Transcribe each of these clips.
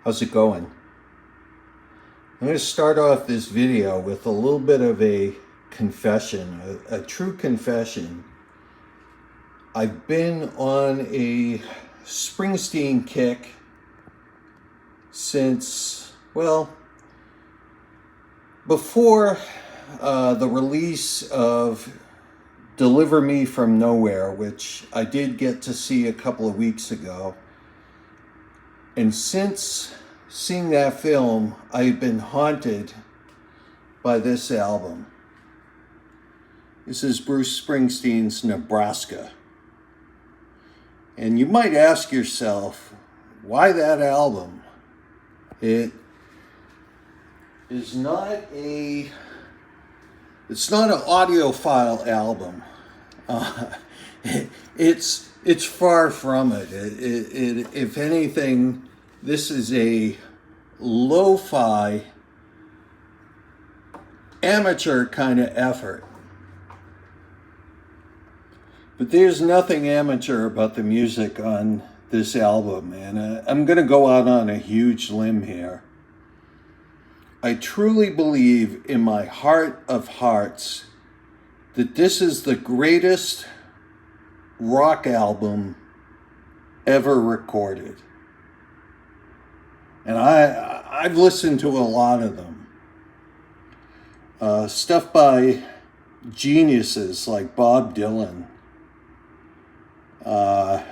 How's it going? I'm going to start off this video with a little bit of a confession, a true confession. I've been on a Springsteen kick since, well, before the release of Deliver Me From Nowhere, which I did get to see a couple of weeks ago. And since seeing that film, I've been haunted by this album. This is Bruce Springsteen's Nebraska. And you might ask yourself, why that album? It is not an audiophile album. It's far from it. If anything, this is a lo-fi, amateur kind of effort. But there's nothing amateur about the music on this album, and I'm going to go out on a huge limb here. I truly believe in my heart of hearts that this is the greatest rock album ever recorded. And I've listened to a lot of them. Stuff by geniuses like Bob Dylan. I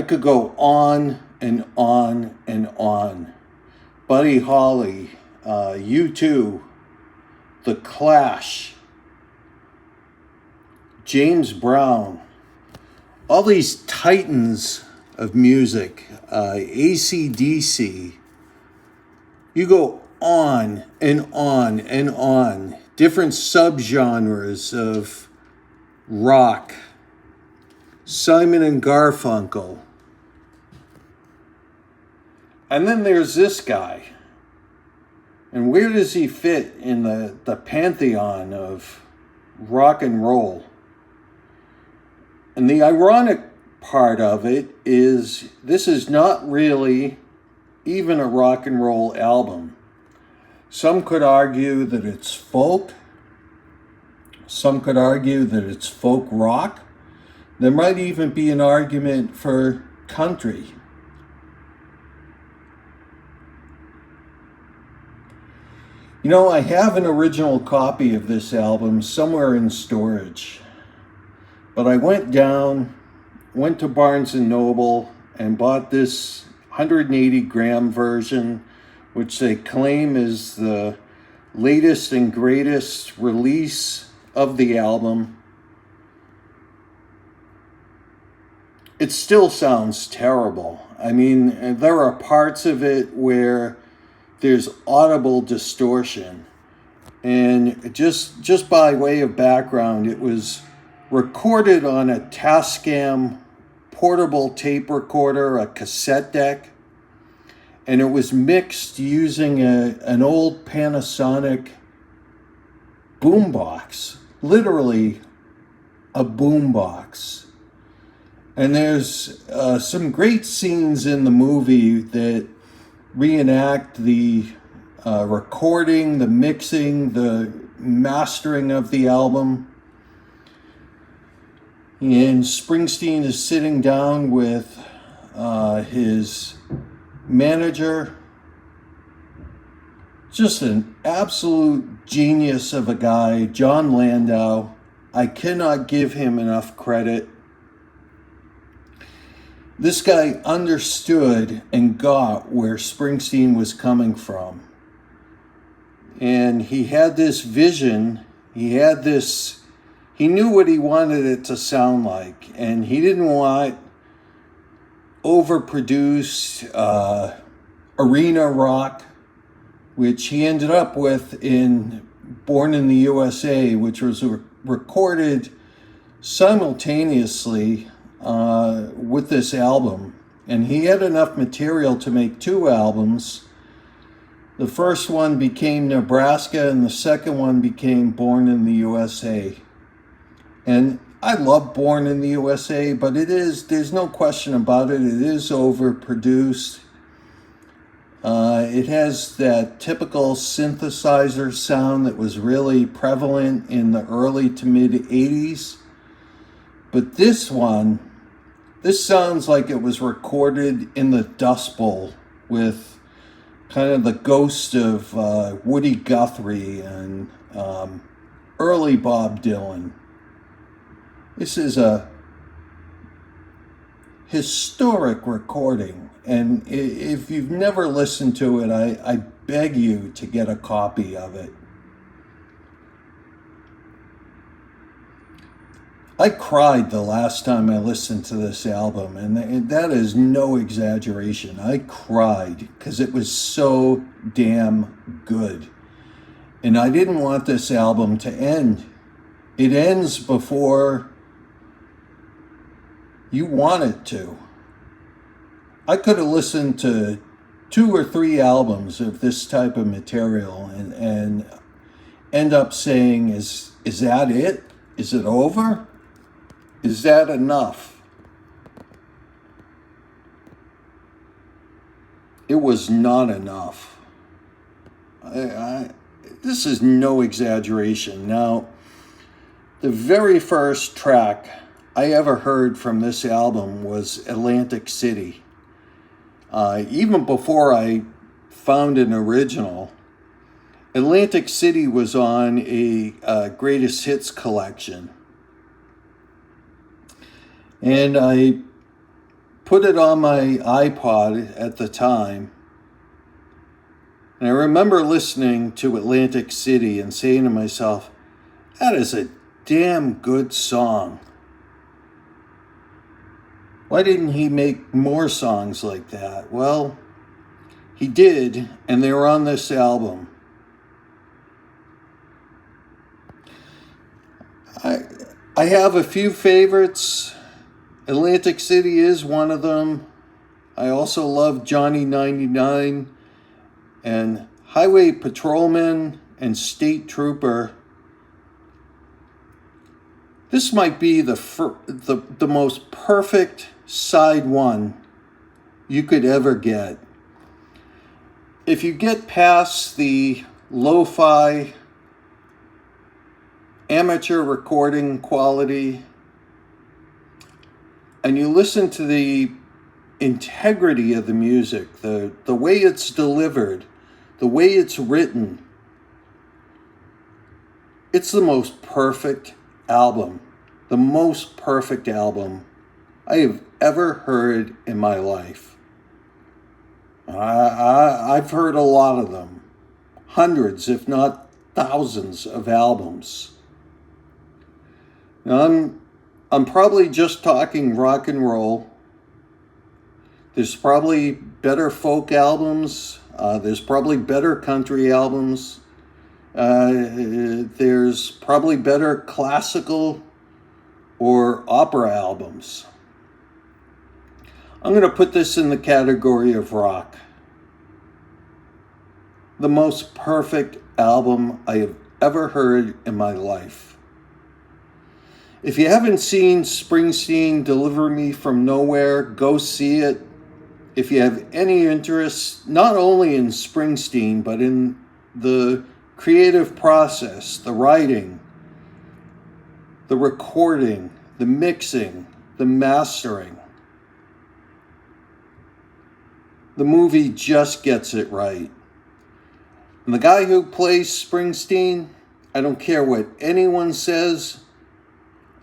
could go on and on and on. Buddy Holly, U2, The Clash, James Brown, all these titans of music, AC/DC. You go on and on and on. Different subgenres of rock. Simon and Garfunkel. And then there's this guy. And where does he fit in the pantheon of rock and roll? And the ironic part of it is this is not really even a rock and roll album. Some could argue that it's folk. Some could argue that it's folk rock. There might even be an argument for country. You know, I have an original copy of this album somewhere in storage. But I went to Barnes & Noble and bought this 180 gram version, which they claim is the latest and greatest release of the album. It still sounds terrible. I mean, there are parts of it where there's audible distortion. And just by way of background, it was recorded on a Tascam portable tape recorder, a cassette deck, and it was mixed using an old Panasonic boombox, literally a boombox. And there's some great scenes in the movie that reenact the recording, the mixing, the mastering of the album. And Springsteen is sitting down with his manager. Just an absolute genius of a guy, John Landau. I cannot give him enough credit. This guy understood and got where Springsteen was coming from. And he had this vision, he knew what he wanted it to sound like, and he didn't want overproduced arena rock, which he ended up with in Born in the USA, which was recorded simultaneously with this album. And he had enough material to make two albums. The first one became Nebraska, and the second one became Born in the USA. And I love Born in the USA, but there's no question about it. It is overproduced. It has that typical synthesizer sound that was really prevalent in the early to mid 80s. But this sounds like it was recorded in the Dust Bowl with kind of the ghost of Woody Guthrie and early Bob Dylan. This is a historic recording, and if you've never listened to it, I beg you to get a copy of it. I cried the last time I listened to this album, and that is no exaggeration. I cried because it was so damn good. And I didn't want this album to end. It ends before you want it to. I could have listened to 2 or 3 albums of this type of material and end up saying, is that it? Is it over? Is that enough? It was not enough. This is no exaggeration. Now, the very first track I ever heard from this album was Atlantic City. Even before I found an original, Atlantic City was on a greatest hits collection. And I put it on my iPod at the time. And I remember listening to Atlantic City and saying to myself, that is a damn good song. Why didn't he make more songs like that? Well, he did, and they were on this album. I have a few favorites. Atlantic City is one of them. I also love Johnny 99 and Highway Patrolman and State Trooper. This might be the most perfect side one you could ever get. If you get past the lo-fi amateur recording quality and you listen to the integrity of the music, the way it's delivered, the way it's written, it's the most perfect album. The most perfect album I have ever heard in my life. I've heard a lot of them. Hundreds, if not thousands of albums. Now, I'm probably just talking rock and roll. There's probably better folk albums. There's probably better country albums. There's probably better classical or opera albums. I'm going to put this in the category of rock. The most perfect album I have ever heard in my life. If you haven't seen Springsteen Deliver Me From Nowhere, go see it. If you have any interest, not only in Springsteen, but in the creative process, the writing, the recording, the mixing, the mastering, the movie just gets it right. And the guy who plays Springsteen, I don't care what anyone says,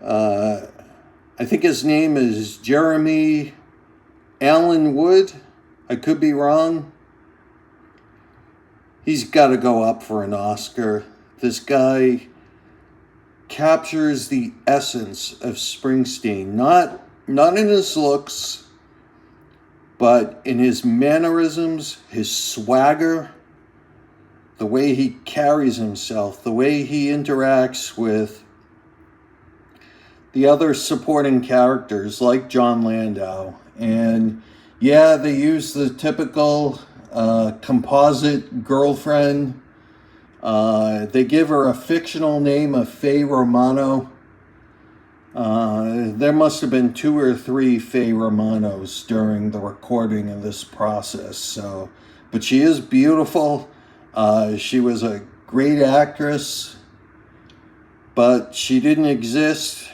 I think his name is Jeremy Allen Wood. I could be wrong. He's got to go up for an Oscar. This guy captures the essence of Springsteen, not in his looks, but in his mannerisms, his swagger, the way he carries himself, the way he interacts with the other supporting characters like John Landau. And yeah, they use the typical composite girlfriend. They give her a fictional name of Faye Romano. There must have been 2 or 3 Faye Romanos during the recording of this process. So But she is beautiful. She was a great actress, but she didn't exist,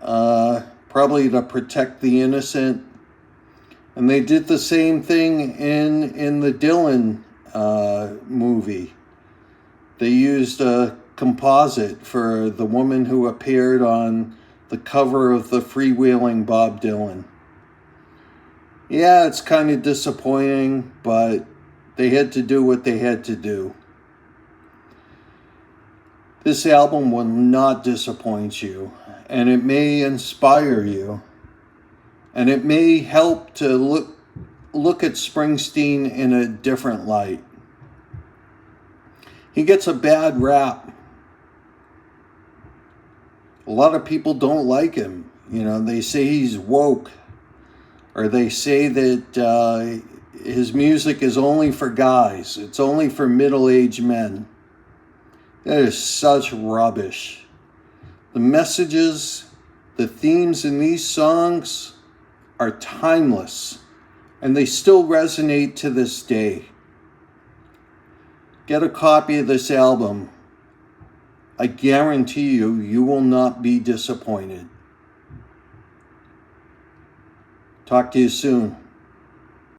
probably to protect the innocent. And they did the same thing in the Dylan movie. They used a composite for the woman who appeared on the cover of the Freewheeling Bob Dylan. Yeah, it's kind of disappointing, but they had to do what they had to do. This album will not disappoint you, and it may inspire you, and it may help to look at Springsteen in a different light. He gets a bad rap. A lot of people don't like him. They say he's woke, or they say that his music is only for guys. It's only for middle-aged men. That is such rubbish. The messages, the themes in these songs are timeless, and they still resonate to this day. Get a copy of this album. I guarantee you will not be disappointed. Talk to you soon.